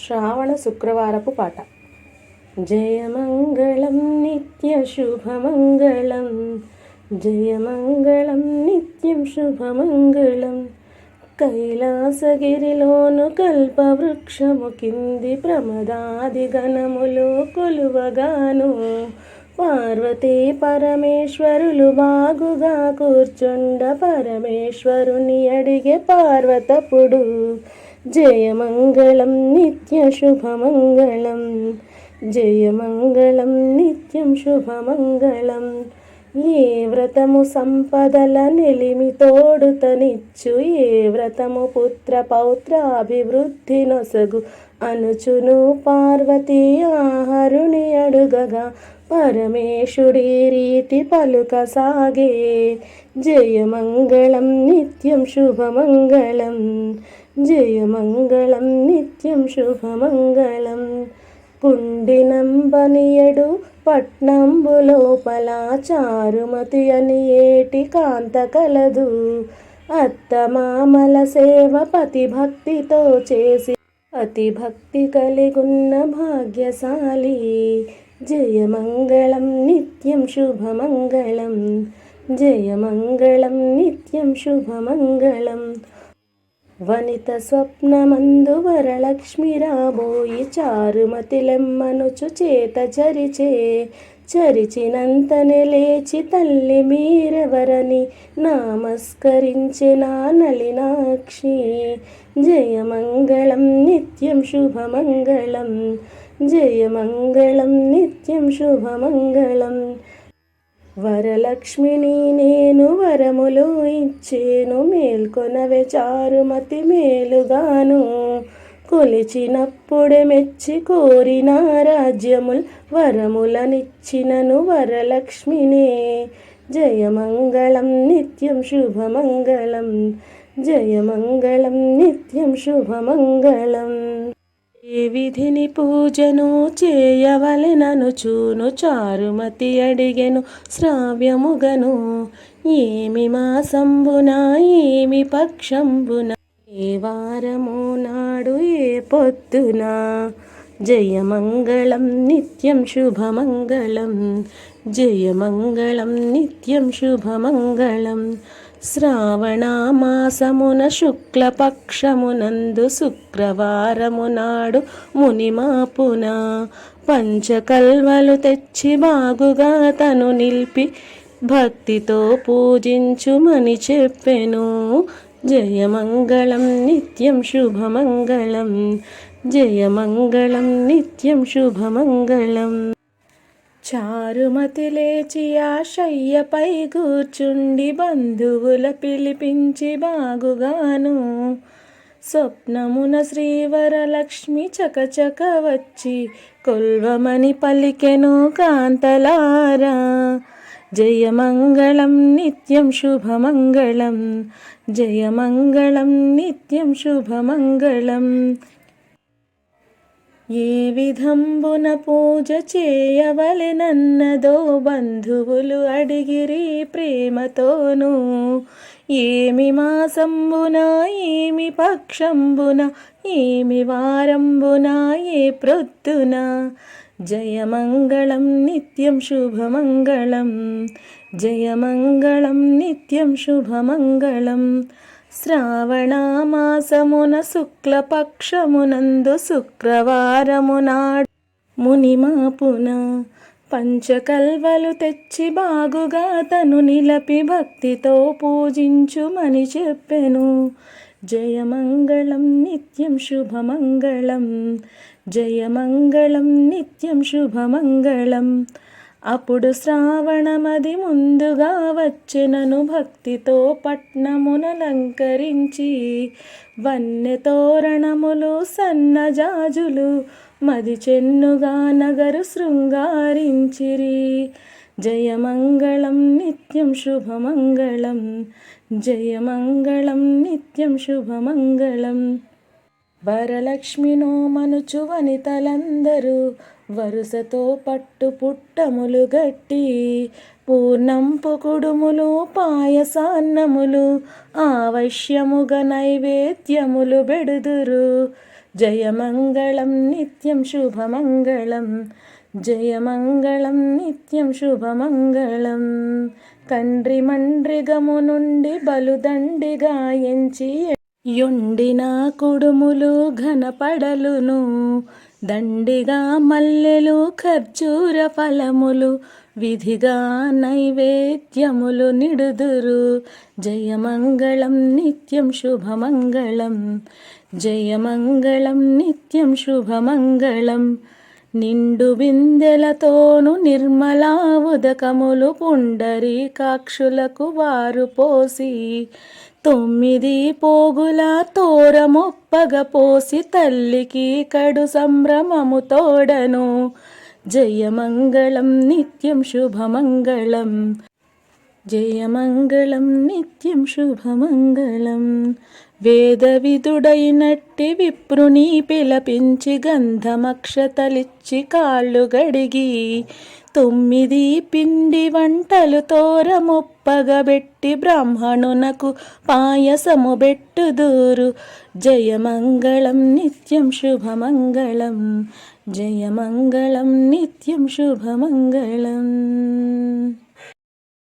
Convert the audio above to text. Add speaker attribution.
Speaker 1: శ్రావణ శుక్రవారపు పాట. జయమంగళం నిత్య శుభమంగళం, జయమంగళం నిత్యం శుభమంగళం. కైలాసగిరిలోను కల్పవృక్షము కింది ప్రమదాది గణములు కొలువగాను, పార్వతీ పరమేశ్వరులు బాగుగా కూర్చుండ పరమేశ్వరుని అడిగే పార్వతపుడు. జయమంగళం నిత్య శుభమంగళం, జయమంగళం నిత్యం శుభమంగళం. ఏ వ్రతము సంపదల నెలిమి తోడుతనిచ్చు, ఏ వ్రతము పుత్ర పౌత్రాభివృద్ధి నొసగు అనుచును పార్వతీ ఆహరుని అడుగగా పరమేశుడి రీతి పలుక సాగే. జయమంగళం నిత్యం శుభమంగళం, జయమంగళం నిత్యం శుభమంగళం. కుండినంబనియడు పట్నంబు లోపల చారుమతి అని ఏటి కాంత కలదు. అత్తమామల సేవ పతి భక్తితో చేసి అతి భక్తి కలిగున్న భాగ్యశాలి. జయమంగళం నిత్యం శుభమంగళం, జయమంగళం నిత్యం శుభమంగళం. వనిత స్వప్నమందు వరలక్ష్మి రాబోయి చారుమతిలెమ్మనుచు చేత చరిచే. చరిచినంతనే లేచి తల్లి మీరెవరని నమస్కరించిన నళినాక్షి. జయమంగళం నిత్యం శుభమంగళం, జయమంగళం నిత్యం శుభమంగళం. వరలక్ష్మిని నేను వరములు ఇచ్చేను, మేల్కొనవే చారుమతి మేలుగాను. కొలిచినప్పుడే మెచ్చి కోరిన రాజ్యముల్ వరములనిచ్చినను వరలక్ష్మినే. జయమంగళం నిత్యం శుభమంగళం, జయమంగళం నిత్యం శుభమంగళం. ఏ విధిని పూజను చేయవలెననుచూను చారుమతి అడిగెను శ్రావ్యముగను. ఏమి మాసంబున ఏమి పక్షంబున, ఏ వారము నాడు ఏ పొద్దున. జయమంగళం నిత్యం శుభమంగళం, జయమంగళం నిత్యం శుభమంగళం. శ్రావణమాసమున శుక్లపక్షమునందు శుక్రవారము నాడు మునిమాపున పంచకల్వలు తెచ్చి బాగుగా తను నిలిపి భక్తితో పూజించుమని చెప్పెను. జయమంగళం నిత్యం శుభమంగళం, జయమంగళం నిత్యం శుభమంగళం. చారుమతి లేచి ఆ శయ్యపై కూర్చుండి బంధువుల పిలిపించి బాగుగాను. స్వప్నమున శ్రీవరలక్ష్మి చకచక వచ్చి కొల్వమని పలికెను కాంతలారా. జయమంగళం నిత్యం శుభమంగళం, జయమంగళం నిత్యం శుభమంగళం. ఏ విధంబున పూజ చేయవలెనన్నదో బంధువులు అడిగిరి ప్రేమతోను. ఏమి మాసంబున ఏమి పక్షంబున, ఏమి వారంబున ఏ ప్రొద్దున. జయమంగళం నిత్యం శుభమంగళం, జయమంగళం నిత్యం శుభమంగళం. శ్రావణమాసమున శుక్లపక్షమునందు శుక్రవారము నాడు మునిమాపున పంచకల్వలు తెచ్చి బాగుగా తను నిలపి భక్తితో పూజించుమని చెప్పెను. జయమంగళం నిత్యం శుభమంగళం, జయమంగళం నిత్యం శుభమంగళం. అప్పుడు శ్రావణమది ముందుగా వచ్చెనను భక్తితో పట్నమునలంకరించి వన్నె తోరణములు సన్నజాజులు మది చెన్నుగా నగరు శృంగారించిరి. జయమంగళం నిత్యం శుభమంగళం, జయమంగళం నిత్యం శుభమంగళం. వరలక్ష్మినో మనుచు వనితలందరూ వరుసతో పట్టు పుట్టములు గట్టి పూర్ణంపు కుడుములు పాయసాన్నములు ఆవశ్యముగ నైవేద్యములు బెడుదురు. జయమంగళం నిత్యం శుభమంగళం, జయమంగళం నిత్యం శుభమంగళం. కండ్రి మండ్రిగము నుండి బలుదండిగా ఎంచి యొండిన కుడుములు ఘనపడలును, దండిగా మల్లెలు ఖర్జూర ఫలములు విధిగా నైవేద్యములు నిడుదురు. జయమంగళం నిత్యం శుభమంగళం, జయమంగళం నిత్యం శుభమంగళం. నిండు బిందెలతోను నిర్మలా ఉదకములు పుండరీకాక్షులకు వారు పోసి, 9 పోగుల తోరమొప్పగ పోసి తల్లికి కడు సంభ్రమము తోడను. జయమంగళం నిత్యం శుభమంగళం, జయమంగళం నిత్యం శుభమంగళం. వేదవిధుడైనట్టి విప్రుని పిలపించి గంధమక్షతలిచ్చి కాళ్ళు గడిగి, 9 పిండి వంటలు తోరమొప్పగబెట్టి బ్రాహ్మణునకు పాయసము బెట్టుదూరు. జయమంగళం నిత్యం శుభమంగళం, జయమంగళం నిత్యం శుభమంగళం.